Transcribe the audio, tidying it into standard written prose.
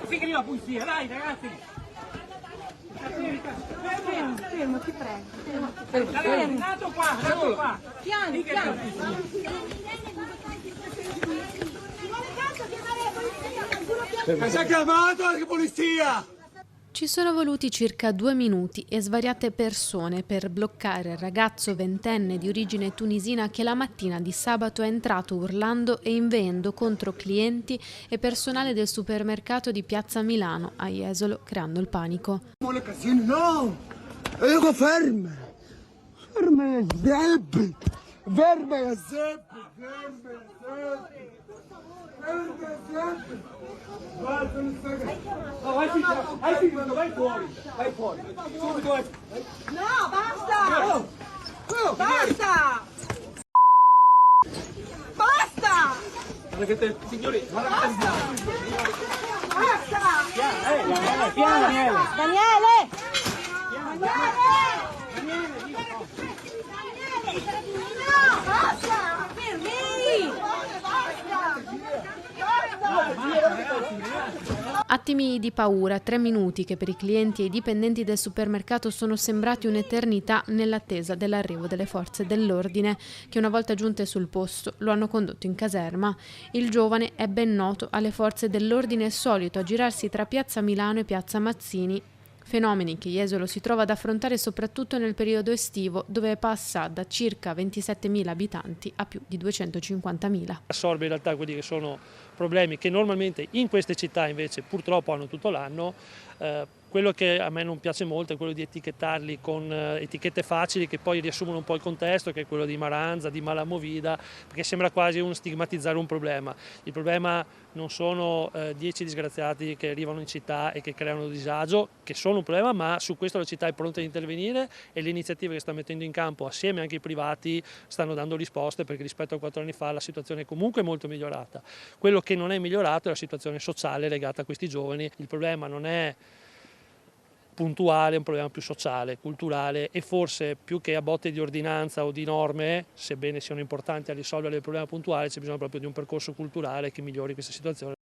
Figli la pulizia, dai ragazzi! Fermo, ti prego. Nato qua! Piano, piano. Si è chiamato anche polizia! Ci sono voluti circa 2 minuti e svariate persone per bloccare il ragazzo ventenne di origine tunisina che la mattina di sabato è entrato urlando e inveendo contro clienti e personale del supermercato di Piazza Milano a Jesolo, creando il panico. No! Io ferma! Ferma ya Zebbi! Ferma ya Zebbi! Ferma ya Zebbi! Ferma ya Zebbi! Guarda, non sta che... No, vai fuori! Vai fuori! Subito vai! No, basta! Basta! Basta! Signori, Basta! piano Daniele! Daniele! No, basta! Fermi! Attimi di paura, 3 minuti che per i clienti e i dipendenti del supermercato sono sembrati un'eternità nell'attesa dell'arrivo delle forze dell'ordine che una volta giunte sul posto lo hanno condotto in caserma. Il giovane è ben noto alle forze dell'ordine e solito aggirarsi tra Piazza Milano e Piazza Mazzini, fenomeni che Jesolo si trova ad affrontare soprattutto nel periodo estivo, dove passa da circa 27.000 abitanti a più di 250.000. Assorbe in realtà quelli che sono problemi che normalmente in queste città invece purtroppo hanno tutto l'anno. Quello che a me non piace molto è quello di etichettarli con etichette facili che poi riassumono un po' il contesto, che è quello di maranza, di mala movida, perché sembra quasi un stigmatizzare un problema. Il problema non sono 10 disgraziati che arrivano in città e che creano disagio, che sono un problema, ma su questo la città è pronta ad intervenire e le iniziative che sta mettendo in campo assieme anche ai privati stanno dando risposte, perché rispetto a 4 anni fa la situazione è comunque molto migliorata. Quello che non è migliorato è la situazione sociale legata a questi giovani. Il problema non è puntuale, è un problema più sociale, culturale e forse più che a botte di ordinanza o di norme, sebbene siano importanti a risolvere il problema puntuale, c'è bisogno proprio di un percorso culturale che migliori questa situazione.